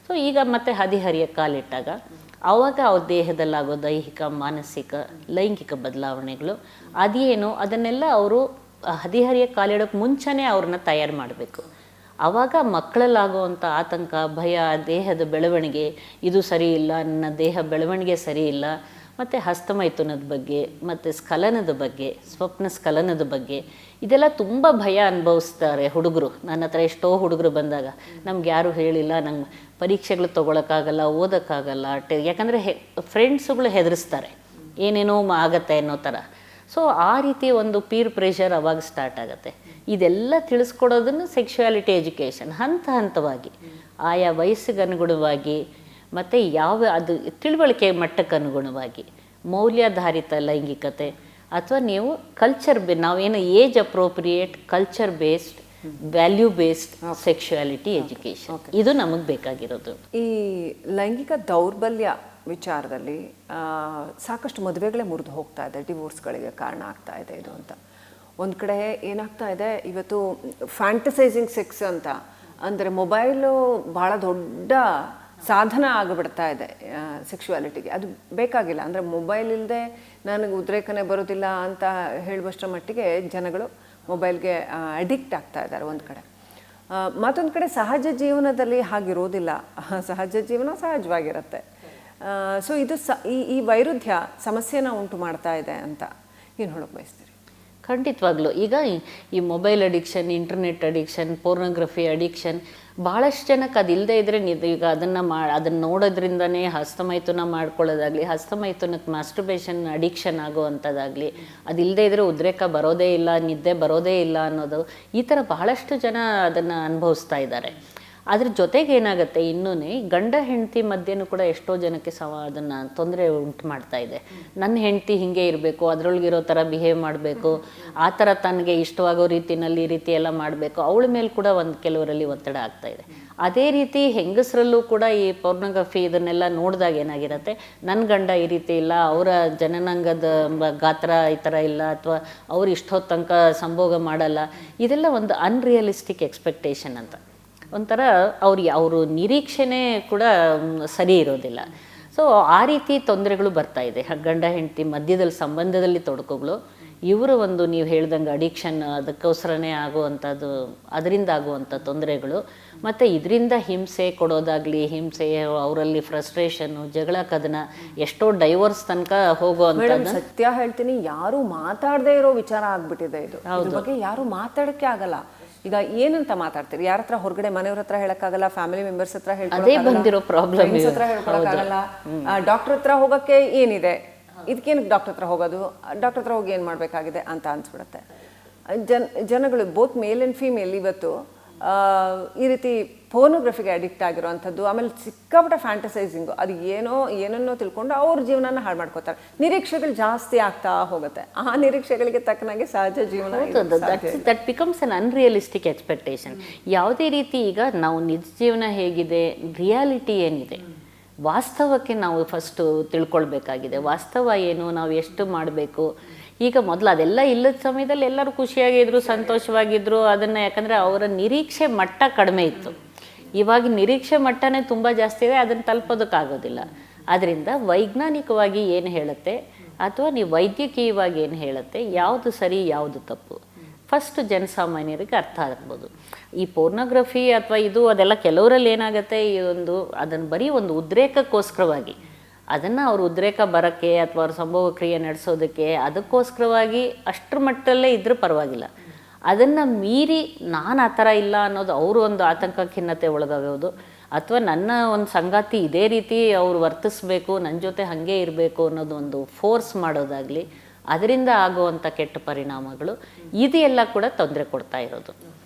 So ಈಗ ಮತ್ತೆ ಹದಿಹರಿಯ ಕಾಲಿಟ್ಟಾಗ ಆವಾಗ ಅವ್ರ ದೇಹದಲ್ಲಾಗೋ ದೈಹಿಕ ಮಾನಸಿಕ ಲೈಂಗಿಕ ಬದಲಾವಣೆಗಳು ಅದೇನು ಅದನ್ನೆಲ್ಲ ಅವರು ಹದಿಹರಿಯ ಕಾಲಿಡೋಕ್ಕೆ ಮುಂಚೆನೇ ಅವ್ರನ್ನ ತಯಾರು ಮಾಡಬೇಕು. ಆವಾಗ ಮಕ್ಕಳಲ್ಲಾಗುವಂಥ ಆತಂಕ, ಭಯ, ದೇಹದ ಬೆಳವಣಿಗೆ ಇದು ಸರಿ ಇಲ್ಲ, ನನ್ನ ದೇಹ ಬೆಳವಣಿಗೆ ಸರಿ ಇಲ್ಲ, ಮತ್ತು ಹಸ್ತಮೈಥುನದ ಬಗ್ಗೆ, ಮತ್ತು ಸ್ಖಲನದ ಬಗ್ಗೆ, ಸ್ವಪ್ನ ಸ್ಖಲನದ ಬಗ್ಗೆ ಇದೆಲ್ಲ ತುಂಬ ಭಯ ಅನುಭವಿಸ್ತಾರೆ ಹುಡುಗರು. ನನ್ನ ಹತ್ರ ಎಷ್ಟೋ ಹುಡುಗರು ಬಂದಾಗ ನಮ್ಗೆ ಯಾರೂ ಹೇಳಿಲ್ಲ, ನಂಗೆ ಪರೀಕ್ಷೆಗಳು ತೊಗೊಳಕ್ಕಾಗಲ್ಲ, ಓದೋಕ್ಕಾಗಲ್ಲ, ಯಾಕಂದರೆ ಫ್ರೆಂಡ್ಸುಗಳು ಹೆದರಿಸ್ತಾರೆ ಏನೇನೋ ಆಗತ್ತೆ ಅನ್ನೋ ಥರ. ಸೊ ಆ ರೀತಿ ಒಂದು ಪೀರ್ ಪ್ರೆಷರ್ ಅವಾಗ ಸ್ಟಾರ್ಟ್ ಆಗುತ್ತೆ. ಇದೆಲ್ಲ ತಿಳಿಸ್ಕೊಡೋದನ್ನು ಸೆಕ್ಷುಯಾಲಿಟಿ ಎಜುಕೇಷನ್ ಹಂತ ಹಂತವಾಗಿ ಆಯಾ ವಯಸ್ಸಿಗೆ ಅನುಗುಣವಾಗಿ ಮತ್ತು ಯಾವ ಅದು ತಿಳುವಳಿಕೆ ಮಟ್ಟಕ್ಕೆ ಅನುಗುಣವಾಗಿ ಮೌಲ್ಯಾಧಾರಿತ ಲೈಂಗಿಕತೆ ಅಥವಾ ನೀವು ಕಲ್ಚರ್ ನಾವೇನು age appropriate culture based value based sexuality education ಇದು ನಮಗೆ ಬೇಕಾಗಿರೋದು. ಈ ಲೈಂಗಿಕ ದೌರ್ಬಲ್ಯ ವಿಚಾರದಲ್ಲಿ ಸಾಕಷ್ಟು ಮದುವೆಗಳೇ ಮುರಿದು ಹೋಗ್ತಾ ಇದೆ, ಡಿವೋರ್ಸ್ಗಳಿಗೆ ಕಾರಣ ಆಗ್ತಾ ಇದೆ ಇದು ಅಂತ. ಒಂದು ಕಡೆ ಏನಾಗ್ತಾ ಇದೆ, ಇವತ್ತು ಫ್ಯಾಂಟಸೈಸಿಂಗ್ ಸೆಕ್ಸ್ ಅಂತ ಅಂದರೆ ಮೊಬೈಲು ಭಾಳ ದೊಡ್ಡ ಸಾಧನ ಆಗಿಬಿಡ್ತಾ ಇದೆ ಸೆಕ್ಷುಯಾಲಿಟಿಗೆ. ಅದು ಬೇಕಾಗಿಲ್ಲ, ಅಂದರೆ ಮೊಬೈಲ್ ಇಲ್ಲದೆ ನನಗೆ ಉದ್ರೇಕನೇ ಬರೋದಿಲ್ಲ ಅಂತ ಹೇಳುವಷ್ಟರ ಮಟ್ಟಿಗೆ ಜನಗಳು ಮೊಬೈಲ್ಗೆ ಅಡಿಕ್ಟ್ ಆಗ್ತಾ ಇದ್ದಾರೆ ಒಂದು ಕಡೆ. ಮತ್ತೊಂದು ಕಡೆ ಸಹಜ ಜೀವನದಲ್ಲಿ ಹಾಗಿರೋದಿಲ್ಲ, ಸಹಜ ಜೀವನ ಸಹಜವಾಗಿರುತ್ತೆ. ಸೊ ಇದು ಈ ವೈರುಧ್ಯ ಸಮಸ್ಯೆನ ಉಂಟು ಮಾಡ್ತಾ ಇದೆ ಅಂತ ಏನು ಹೇಳೋಕೆ ಬಯಸ್ತೀರಿ? ಖಂಡಿತವಾಗ್ಲೂ ಈಗ ಈ mobile addiction, internet addiction, pornography addiction ಭಾಳಷ್ಟು ಜನಕ್ಕೆ ಅದಿಲ್ಲದೆ ಇದ್ದರೆ ಈಗ ಅದನ್ನು ನೋಡೋದ್ರಿಂದನೇ ಹಸ್ತಮೈಥುನ ಮಾಡ್ಕೊಳ್ಳೋದಾಗಲಿ, ಹಸ್ತಮೈಥುನಕ್ಕೆ ಮಾಸ್ಟರ್ಬೇಷನ್ ಅಡಿಕ್ಷನ್ ಆಗೋವಂಥದ್ದಾಗಲಿ, ಅದಿಲ್ಲದೆ ಇದ್ದರೆ ಉದ್ರೇಕ ಬರೋದೇ ಇಲ್ಲ, ನಿದ್ದೆ ಬರೋದೇ ಇಲ್ಲ ಅನ್ನೋದು, ಈ ಥರ ಬಹಳಷ್ಟು ಜನ ಅದನ್ನು ಅನುಭವಿಸ್ತಾ ಇದ್ದಾರೆ. ಅದ್ರ ಜೊತೆಗೆ ಏನಾಗುತ್ತೆ, ಇನ್ನೂ ಗಂಡ ಹೆಂಡತಿ ಮಧ್ಯೆನೂ ಕೂಡ ಎಷ್ಟೋ ಜನಕ್ಕೆ ಅದನ್ನು ತೊಂದರೆ ಉಂಟು ಮಾಡ್ತಾ ಇದೆ. ನನ್ನ ಹೆಂಡತಿ ಹೀಗೆ ಇರಬೇಕು, ಅದರೊಳಗಿರೋ ಥರ ಬಿಹೇವ್ ಮಾಡಬೇಕು, ಆ ಥರ ತನಗೆ ಇಷ್ಟವಾಗೋ ರೀತಿಯಲ್ಲಿ ಈ ರೀತಿ ಎಲ್ಲ ಮಾಡಬೇಕು, ಅವಳ ಮೇಲೆ ಕೂಡ ಕೆಲವರಲ್ಲಿ ಒತ್ತಡ ಆಗ್ತಾ ಇದೆ. ಅದೇ ರೀತಿ ಹೆಂಗಸರಲ್ಲೂ ಕೂಡ ಈ ಪೋರ್ನೋಗ್ರಫಿ ಇದನ್ನೆಲ್ಲ ನೋಡಿದಾಗ ಏನಾಗಿರುತ್ತೆ, ನನ್ನ ಗಂಡ ಈ ರೀತಿ ಇಲ್ಲ, ಅವರ ಜನನಾಂಗದ ಗಾತ್ರ ಈ ಥರ ಇಲ್ಲ, ಅಥವಾ ಅವ್ರು ಇಷ್ಟೊತ್ತು ತನಕ ಸಂಭೋಗ ಮಾಡಲ್ಲ, ಇದೆಲ್ಲ ಒಂದು ಅನ್ರಿಯಲಿಸ್ಟಿಕ್ ಎಕ್ಸ್ಪೆಕ್ಟೇಷನ್ ಅಂತ. ಒಂಥರ ಅವರು ನಿರೀಕ್ಷೆನೇ ಕೂಡ ಸರಿ ಇರೋದಿಲ್ಲ. ಸೊ ಆ ರೀತಿ ತೊಂದರೆಗಳು ಬರ್ತಾ ಇದೆ. ಗಂಡ ಹೆಂಡತಿ ಮಧ್ಯದಲ್ಲಿ ಸಂಬಂಧದಲ್ಲಿ ತೊಡಕುಗಳು, ಇವರು ಒಂದು ನೀವು ಹೇಳ್ದಂಗೆ ಅಡಿಕ್ಷನ್, ಅದಕ್ಕೋಸ್ಕರನೇ ಆಗುವಂಥದ್ದು, ಅದರಿಂದ ಆಗುವಂಥ ತೊಂದರೆಗಳು, ಮತ್ತು ಇದರಿಂದ ಹಿಂಸೆ ಕೊಡೋದಾಗಲಿ, ಹಿಂಸೆ ಅವರಲ್ಲಿ ಫ್ರಸ್ಟ್ರೇಷನ್ನು, ಜಗಳ ಕದನ, ಎಷ್ಟೋ ಡೈವರ್ಸ್ ತನಕ ಹೋಗುವಂಥದ್ದು. ಸತ್ಯ ಹೇಳ್ತೀನಿ, ಯಾರು ಮಾತಾಡದೇ ಇರೋ ವಿಚಾರ ಆಗ್ಬಿಟ್ಟಿದೆ ಇದು. ಇದ್ರ ಬಗ್ಗೆ ಯಾರು ಮಾತಾಡೋಕ್ಕೆ ಆಗಲ್ಲ. ಈಗ ಏನಂತ ಮಾತಾಡ್ತೀರಿ? ಯಾರ ಹತ್ರ ಹೊರಗಡೆ ಮನೆಯವ್ರ ಹತ್ರ ಹೇಳಕ್ಕಾಗಲ್ಲ, ಫ್ಯಾಮಿಲಿ ಮೆಂಬರ್ಸ್ ಹತ್ರ ಬಂದಿರೋ ಪ್ರಾಬ್ಲಮ್ ಹತ್ರ ಹೇಳ್ಕೊಳಕ್ಕಾಗಲ್ಲ, ಡಾಕ್ಟರ್ ಹತ್ರ ಹೋಗಕ್ಕೆ ಏನಿದೆ, ಇದಕ್ಕೇನಕ್ಕೆ ಡಾಕ್ಟರ್ ಹತ್ರ ಹೋಗೋದು, ಡಾಕ್ಟರ್ ಹತ್ರ ಹೋಗಿ ಏನು ಮಾಡಬೇಕಾಗಿದೆ ಅಂತ ಅನ್ಸ್ಬಿಡುತ್ತೆ. ಜನಗಳು ಬೋತ್ ಮೇಲ್ ಆ್ಯಂಡ್ ಫೀಮೇಲ್ ಇವತ್ತು ಈ ರೀತಿ ಪೋರ್ನೋಗ್ರಫಿಗೆ ಅಡಿಕ್ಟ್ ಆಗಿರೋವಂಥದ್ದು, ಆಮೇಲೆ ಸಿಕ್ಕಾಪಟ್ಟೆ ಫ್ಯಾಂಟಸೈಸಿಂಗು, ಅದು ಏನನ್ನೋ ತಿಳ್ಕೊಂಡು ಅವ್ರ ಜೀವನನ ಹಾಳು ಮಾಡ್ಕೋತಾರೆ. ನಿರೀಕ್ಷೆಗಳು ಜಾಸ್ತಿ ಆಗ್ತಾ ಹೋಗುತ್ತೆ. ಆ ನಿರೀಕ್ಷೆಗಳಿಗೆ ತಕ್ಕನಾಗಿ ಸಹಜ ಜೀವನ that becomes an unrealistic expectation. ಯಾವುದೇ ರೀತಿ ಈಗ ನಾವು ನಿಜ ಜೀವನ ಹೇಗಿದೆ, ರಿಯಾಲಿಟಿ ಏನಿದೆ, ವಾಸ್ತವಕ್ಕೆ ನಾವು ಫಸ್ಟು ತಿಳ್ಕೊಳ್ಬೇಕಾಗಿದೆ. ವಾಸ್ತವ ಏನು, ನಾವು ಎಷ್ಟು ಮಾಡಬೇಕು. ಈಗ ಮೊದಲು ಅದೆಲ್ಲ ಇಲ್ಲದ ಸಮಯದಲ್ಲಿ ಎಲ್ಲರೂ ಖುಷಿಯಾಗಿದ್ರು, ಸಂತೋಷವಾಗಿದ್ದರು. ಅದನ್ನು ಯಾಕಂದರೆ ಅವರ ನಿರೀಕ್ಷೆ ಮಟ್ಟ ಕಡಿಮೆ ಇತ್ತು. ಇವಾಗ ನಿರೀಕ್ಷೆ ಮಟ್ಟನೇ ತುಂಬ ಜಾಸ್ತಿ ಇದೆ, ಅದನ್ನು ತಲುಪೋದಕ್ಕಾಗೋದಿಲ್ಲ. ಆದ್ದರಿಂದ ವೈಜ್ಞಾನಿಕವಾಗಿ ಏನು ಹೇಳುತ್ತೆ ಅಥವಾ ನೀವು ವೈದ್ಯಕೀಯವಾಗಿ ಏನು ಹೇಳುತ್ತೆ, ಯಾವುದು ಸರಿ ಯಾವುದು ತಪ್ಪು, ಫಸ್ಟ್ ಜನಸಾಮಾನ್ಯರಿಗೆ ಅರ್ಥ ಆಗ್ಬೋದು. ಈ ಪೋರ್ನೋಗ್ರಫಿ ಅಥವಾ ಅದೆಲ್ಲ ಕೆಲವರಲ್ಲಿ ಏನಾಗುತ್ತೆ, ಅದನ್ನು ಬರೀ ಒಂದು ಉದ್ರೇಕಕ್ಕೋಸ್ಕರವಾಗಿ, ಅದನ್ನು ಅವ್ರ ಉದ್ರೇಕ ಬರೋಕ್ಕೆ ಅಥವಾ ಅವ್ರ ಸಂಭೋಗ ಕ್ರಿಯೆ ನಡೆಸೋದಕ್ಕೆ ಅದಕ್ಕೋಸ್ಕರವಾಗಿ ಅಷ್ಟರ ಮಟ್ಟದಲ್ಲೇ ಇದ್ರೂ ಪರವಾಗಿಲ್ಲ. ಅದನ್ನು ಮೀರಿ ನಾನು ಆ ಥರ ಇಲ್ಲ ಅನ್ನೋದು ಅವರು ಒಂದು ಆತಂಕ ಖಿನ್ನತೆ ಒಳಗಾಗೋದು, ಅಥವಾ ನನ್ನ ಒಂದು ಸಂಗಾತಿ ಇದೇ ರೀತಿ ಅವ್ರು ವರ್ತಿಸ್ಬೇಕು, ನನ್ನ ಜೊತೆ ಹಾಗೆ ಇರಬೇಕು ಅನ್ನೋದು ಒಂದು ಫೋರ್ಸ್ ಮಾಡೋದಾಗಲಿ, ಅದರಿಂದ ಆಗುವಂಥ ಕೆಟ್ಟ ಪರಿಣಾಮಗಳು ಇದೆಲ್ಲ ಕೂಡ ತೊಂದರೆ ಕೊಡ್ತಾ ಇರೋದು.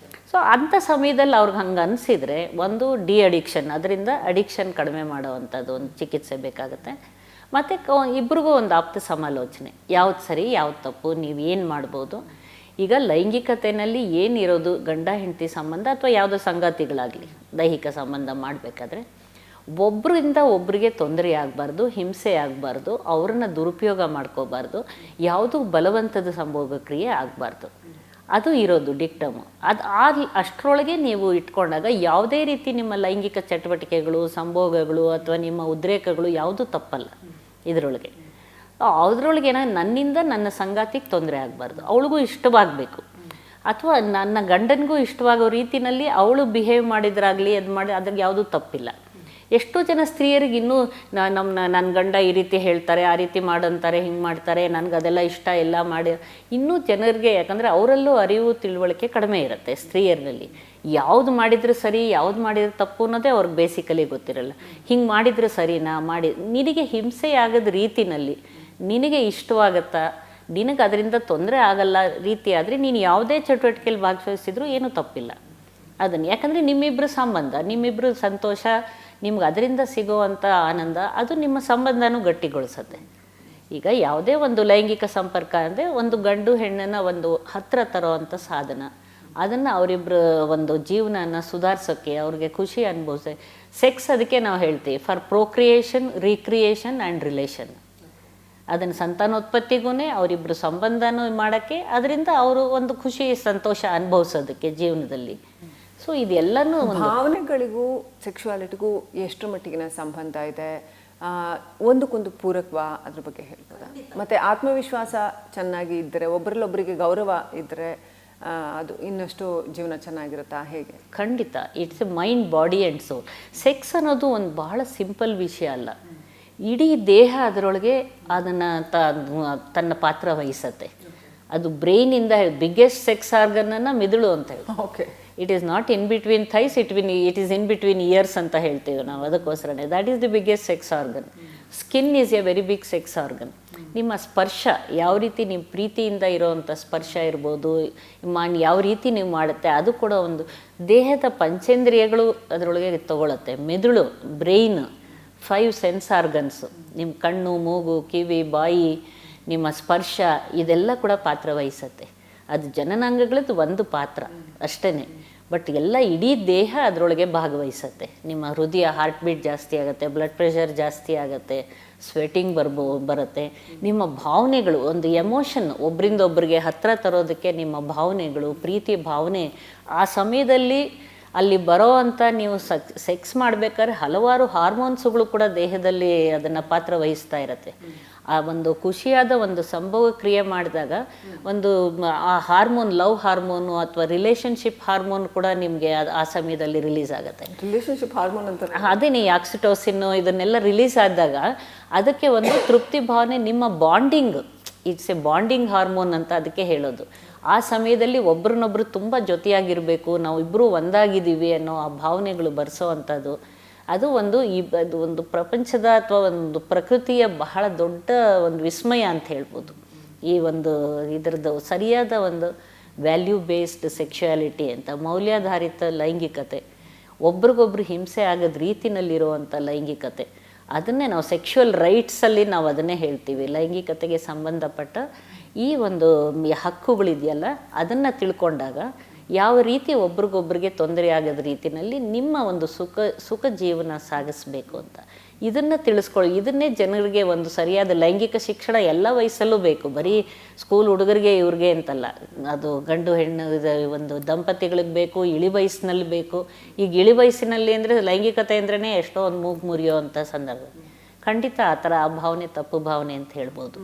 ಸೊ ಅಂಥ ಸಮಯದಲ್ಲಿ ಅವ್ರಿಗೆ ಹಂಗೆ ಅನಿಸಿದರೆ ಒಂದು ಡಿ ಅಡಿಕ್ಷನ್, ಅದರಿಂದ ಅಡಿಕ್ಷನ್ ಕಡಿಮೆ ಮಾಡೋವಂಥದ್ದು ಒಂದು ಚಿಕಿತ್ಸೆ ಬೇಕಾಗುತ್ತೆ. ಮತ್ತು ಇಬ್ರಿಗೂ ಒಂದು ಆಪ್ತ ಸಮಾಲೋಚನೆ, ಯಾವ್ದು ಸರಿ ಯಾವ್ದು ತಪ್ಪು, ನೀವು ಏನು ಮಾಡ್ಬೋದು. ಈಗ ಲೈಂಗಿಕತೆಯಲ್ಲಿ ಏನಿರೋದು, ಗಂಡ ಹೆಂಡತಿ ಸಂಬಂಧ ಅಥವಾ ಯಾವುದೋ ಸಂಗಾತಿಗಳಾಗಲಿ ದೈಹಿಕ ಸಂಬಂಧ ಮಾಡಬೇಕಾದ್ರೆ ಒಬ್ಬರಿಂದ ಒಬ್ಬರಿಗೆ ತೊಂದರೆ ಆಗಬಾರ್ದು, ಹಿಂಸೆ ಆಗಬಾರ್ದು, ಅವ್ರನ್ನ ದುರುಪಯೋಗ ಮಾಡ್ಕೋಬಾರ್ದು, ಯಾವುದೂ ಬಲವಂತದ ಸಂಭೋಗ ಕ್ರಿಯೆ ಆಗಬಾರ್ದು. ಅದು ಇರೋದು ಡಿಕ್ಟಮು. ಅದು ಅಷ್ಟರೊಳಗೆ ನೀವು ಇಟ್ಕೊಂಡಾಗ ಯಾವುದೇ ರೀತಿ ನಿಮ್ಮ ಲೈಂಗಿಕ ಚಟುವಟಿಕೆಗಳು, ಸಂಭೋಗಗಳು ಅಥವಾ ನಿಮ್ಮ ಉದ್ರೇಕಗಳು ಯಾವುದೂ ತಪ್ಪಲ್ಲ ಇದರೊಳಗೆ. ಅದರೊಳಗೆ ನನ್ನಿಂದ ನನ್ನ ಸಂಗಾತಿಗೆ ತೊಂದರೆ ಆಗಬಾರ್ದು, ಅವಳಿಗೂ ಇಷ್ಟವಾಗಬೇಕು, ಅಥವಾ ನನ್ನ ಗಂಡನಿಗೂ ಇಷ್ಟವಾಗೋ ರೀತಿಯಲ್ಲಿ ಅವಳು ಬಿಹೇವ್ ಮಾಡಿದ್ರಾಗಲಿ ಅದು ಮಾಡಿ ಅದ್ರಾಗೆ ಯಾವುದೂ ತಪ್ಪಿಲ್ಲ. ಎಷ್ಟೋ ಜನ ಸ್ತ್ರೀಯರಿಗೆ ಇನ್ನೂ ನನ್ನ ಗಂಡ ಈ ರೀತಿ ಹೇಳ್ತಾರೆ, ಆ ರೀತಿ ಮಾಡಂತಾರೆ, ಹಿಂಗೆ ಮಾಡ್ತಾರೆ, ನನಗೆ ಅದೆಲ್ಲ ಇಷ್ಟ ಎಲ್ಲ ಮಾಡಿ ಇನ್ನೂ ಜನರಿಗೆ, ಯಾಕಂದರೆ ಅವರಲ್ಲೂ ಅರಿವು ತಿಳುವಳಿಕೆ ಕಡಿಮೆ ಇರುತ್ತೆ ಸ್ತ್ರೀಯರಲ್ಲಿ. ಯಾವುದು ಮಾಡಿದರೆ ಸರಿ, ಯಾವುದು ಮಾಡಿದರೆ ತಪ್ಪು ಅನ್ನೋದೇ ಅವ್ರಿಗೆ ಬೇಸಿಕಲಿ ಗೊತ್ತಿರಲ್ಲ. ಹಿಂಗೆ ಮಾಡಿದರೆ ಸರಿನಾ, ನಿನಗೆ ಹಿಂಸೆ ಆಗದ ರೀತಿಯಲ್ಲಿ ನಿನಗೆ ಇಷ್ಟವಾಗತ್ತಾ, ನಿನಗೆ ಅದರಿಂದ ತೊಂದರೆ ಆಗಲ್ಲ ರೀತಿ ಆದರೆ ನೀನು ಯಾವುದೇ ಚಟುವಟಿಕೆಯಲ್ಲಿ ಭಾಗವಹಿಸಿದ್ರೂ ಏನೂ ತಪ್ಪಿಲ್ಲ ಅದನ್ನು. ಯಾಕಂದರೆ ನಿಮ್ಮಿಬ್ಬರ ಸಂಬಂಧ, ನಿಮ್ಮಿಬ್ಬರು ಸಂತೋಷ, ನಿಮ್ಗೆ ಅದರಿಂದ ಸಿಗೋವಂಥ ಆನಂದ ಅದು ನಿಮ್ಮ ಸಂಬಂಧನೂ ಗಟ್ಟಿಗೊಳಿಸುತ್ತೆ. ಈಗ ಯಾವುದೇ ಒಂದು ಲೈಂಗಿಕ ಸಂಪರ್ಕ ಅಂದರೆ ಒಂದು ಗಂಡು ಹೆಣ್ಣನ್ನು ಒಂದು ಹತ್ತಿರ ತರೋವಂಥ ಸಾಧನ. ಅದನ್ನು ಅವರಿಬ್ಬರ ಒಂದು ಜೀವನನ ಸುಧಾರಿಸೋಕ್ಕೆ, ಅವ್ರಿಗೆ ಖುಷಿ ಅನುಭವಿಸೋಕೆ ಸೆಕ್ಸ್ ಅದಕ್ಕೆ ನಾವು ಹೇಳ್ತೀವಿ for procreation, recreation and relation. ಅದನ್ನು ಸಂತಾನೋತ್ಪತ್ತಿಗೂ ಅವರಿಬ್ಬರು ಸಂಬಂಧನೂ ಮಾಡೋಕ್ಕೆ, ಅದರಿಂದ ಅವರು ಒಂದು ಖುಷಿ ಸಂತೋಷ ಅನುಭವಿಸೋದಕ್ಕೆ ಜೀವನದಲ್ಲಿ. ಸೊ ಇದೆಲ್ಲನೂ ಭಾವನೆಗಳಿಗೂ ಸೆಕ್ಶುಯಾಲಿಟಿಗೂ ಎಷ್ಟರ ಮಟ್ಟಿಗಿನ ಸಂಬಂಧ ಇದೆ, ಒಂದಕ್ಕೊಂದು ಪೂರಕವಾ, ಅದ್ರ ಬಗ್ಗೆ ಹೇಳ್ಬೋದಾ? ಮತ್ತು ಆತ್ಮವಿಶ್ವಾಸ ಚೆನ್ನಾಗಿ ಇದ್ದರೆ, ಒಬ್ಬರಲ್ಲೊಬ್ಬರಿಗೆ ಗೌರವ ಇದ್ದರೆ ಅದು ಇನ್ನಷ್ಟು ಜೀವನ ಚೆನ್ನಾಗಿರುತ್ತಾ, ಹೇಗೆ? ಖಂಡಿತ. It's a mind, body and soul. Sex ಅನ್ನೋದು ಒಂದು ಬಹಳ ಸಿಂಪಲ್ ವಿಷಯ ಅಲ್ಲ. ಇಡೀ ದೇಹ ಅದರೊಳಗೆ ಅದನ್ನು ತನ್ನ ಪಾತ್ರ ವಹಿಸತ್ತೆ. ಅದು ಬ್ರೈನಿಂದ ಬಿಗ್ಗೆಸ್ಟ್ ಸೆಕ್ಸ್ ಆರ್ಗನನ್ನು ಮಿದುಳು ಅಂತ ಹೇಳಿ. Okay. It is not in between thighs, it is in between ears ಅಂತ ಹೇಳ್ತೀವಿ ನಾವು. ಅದಕ್ಕೋಸ್ಕರನೇ that is the biggest sex organ. Skin is a very big sex organ. ನಿಮ್ಮ ಸ್ಪರ್ಶ ಯಾವ ರೀತಿ ನೀವು ಪ್ರೀತಿಯಿಂದ ಇರೋವಂಥ ಸ್ಪರ್ಶ ಇರ್ಬೋದು, ಯಾವ ರೀತಿ ನೀವು ಮಾಡುತ್ತೆ, ಅದು ಕೂಡ ಒಂದು ದೇಹದ ಪಂಚೇಂದ್ರಿಯಗಳು ಅದರೊಳಗೆ ತಗೊಳುತ್ತೆ. ಮೆದುಳು, ಬ್ರೈನ್, 5 ಸೆನ್ಸ್ ಆರ್ಗನ್ಸು, ನಿಮ್ಮ ಕಣ್ಣು, ಮೂಗು, ಕಿವಿ, ಬಾಯಿ, ನಿಮ್ಮ ಸ್ಪರ್ಶ, ಇದೆಲ್ಲ ಕೂಡ ಪಾತ್ರ ವಹಿಸತ್ತೆ. ಅದು ಜನನಾಂಗಗಳದ್ದು ಒಂದು ಪಾತ್ರ ಅಷ್ಟೇ, ಬಟ್ ಎಲ್ಲ ಇಡೀ ದೇಹ ಅದರೊಳಗೆ ಭಾಗವಹಿಸತ್ತೆ. ನಿಮ್ಮ ಹೃದಯ, ಹಾರ್ಟ್ ಬೀಟ್ ಜಾಸ್ತಿ ಆಗುತ್ತೆ, ಬ್ಲಡ್ ಪ್ರೆಷರ್ ಜಾಸ್ತಿ ಆಗುತ್ತೆ, ಸ್ವೆಟಿಂಗ್ ಬರುತ್ತೆ. ನಿಮ್ಮ ಭಾವನೆಗಳು, ಒಂದು ಎಮೋಷನ್ ಒಬ್ಬರಿಂದ ಒಬ್ಬರಿಗೆ ಹತ್ತಿರ ತರೋದಕ್ಕೆ ನಿಮ್ಮ ಭಾವನೆಗಳು, ಪ್ರೀತಿ ಭಾವನೆ, ಆ ಸಮಯದಲ್ಲಿ ಅಲ್ಲಿ ಬರೋ ಅಂಥ ನೀವು ಸೆಕ್ಸ್ ಮಾಡಬೇಕಾದ್ರೆ ಹಲವಾರು ಹಾರ್ಮೋನ್ಸುಗಳು ಕೂಡ ದೇಹದಲ್ಲಿ ಅದನ್ನು ಪಾತ್ರ ವಹಿಸ್ತಾ ಇರುತ್ತೆ. ಆ ಒಂದು ಖುಷಿಯಾದ ಒಂದು ಸಂಭೋಗ ಕ್ರಿಯೆ ಮಾಡಿದಾಗ ಒಂದು ಆ ಹಾರ್ಮೋನ್, ಲವ್ ಹಾರ್ಮೋನು ಅಥವಾ ರಿಲೇಷನ್ಶಿಪ್ ಹಾರ್ಮೋನ್ ಕೂಡ ನಿಮಗೆ ಆ ಸಮಯದಲ್ಲಿ ರಿಲೀಸ್ ಆಗುತ್ತೆ. ರಿಲೇಷನ್ಶಿಪ್ ಹಾರ್ಮೋನ್ ಅಂತ ಅದೇನೇ ಆಕ್ಸಿಟೋಸಿನ್ನು ಇದನ್ನೆಲ್ಲ ರಿಲೀಸ್ ಆದಾಗ ಅದಕ್ಕೆ ಒಂದು ತೃಪ್ತಿ ಭಾವನೆ, ನಿಮ್ಮ bonding, it's A bonding hormone ಅಂತ ಅದಕ್ಕೆ ಹೇಳೋದು. ಆ ಸಮಯದಲ್ಲಿ ಒಬ್ರನ್ನೊಬ್ರು ತುಂಬ ಜೊತೆಯಾಗಿರಬೇಕು, ನಾವು ಇಬ್ಬರು ಒಂದಾಗಿದ್ದೀವಿ ಅನ್ನೋ ಆ ಭಾವನೆಗಳು ಬರೆಸೋ ಅಂಥದ್ದು. ಅದು ಒಂದು ಪ್ರಪಂಚದ ಅಥವಾ ಒಂದು ಪ್ರಕೃತಿಯ ಬಹಳ ದೊಡ್ಡ ಒಂದು ವಿಸ್ಮಯ ಅಂತ ಹೇಳ್ಬೋದು. ಈ ಒಂದು ಇದರದ್ದು ಸರಿಯಾದ ಒಂದು ವ್ಯಾಲ್ಯೂ ಬೇಸ್ಡ್ ಸೆಕ್ಶುಯಾಲಿಟಿ ಅಂತ, ಮೌಲ್ಯಾಧಾರಿತ ಲೈಂಗಿಕತೆ, ಒಬ್ರಿಗೊಬ್ರು ಹಿಂಸೆ ಆಗದ ರೀತಿನಲ್ಲಿರುವಂಥ ಲೈಂಗಿಕತೆ, ಅದನ್ನೇ ನಾವು ಸೆಕ್ಷುವಲ್ ರೈಟ್ಸಲ್ಲಿ ನಾವು ಅದನ್ನೇ ಹೇಳ್ತೀವಿ. ಲೈಂಗಿಕತೆಗೆ ಸಂಬಂಧಪಟ್ಟ ಈ ಒಂದು ಹಕ್ಕುಗಳಿದೆಯಲ್ಲ, ಅದನ್ನು ತಿಳ್ಕೊಂಡಾಗ ಯಾವ ರೀತಿ ಒಬ್ರಿಗೊಬ್ರಿಗೆ ತೊಂದರೆ ಆಗದ ರೀತಿಯಲ್ಲಿ ನಿಮ್ಮ ಒಂದು ಸುಖ ಜೀವನ ಸಾಗಿಸ್ಬೇಕು ಅಂತ ಇದನ್ನು ತಿಳಿಸ್ಕೊಳ್ಳಿ. ಇದನ್ನೇ ಜನರಿಗೆ ಒಂದು ಸರಿಯಾದ ಲೈಂಗಿಕ ಶಿಕ್ಷಣ ಎಲ್ಲ ವಯಸ್ಸಲ್ಲೂ ಬೇಕು, ಬರೀ ಸ್ಕೂಲ್ ಹುಡುಗರಿಗೆ ಇವ್ರಿಗೆ ಅಂತಲ್ಲ. ಅದು ಗಂಡು ಹೆಣ್ಣು ಒಂದು ದಂಪತಿಗಳಿಗೆ ಬೇಕು, ಇಳಿ ವಯಸ್ಸಿನಲ್ಲಿ ಬೇಕು. ಈಗ ಇಳಿ ವಯಸ್ಸಿನಲ್ಲಿ ಅಂದರೆ ಲೈಂಗಿಕತೆ ಅಂದ್ರೇ ಎಷ್ಟೋ ಒಂದು ಮೂಗು ಮುರಿಯೋ ಅಂಥ ಸಂದರ್ಭ. ಖಂಡಿತ ಆ ಥರ ಆ ಭಾವನೆ ತಪ್ಪು ಭಾವನೆ ಅಂತ ಹೇಳ್ಬೋದು.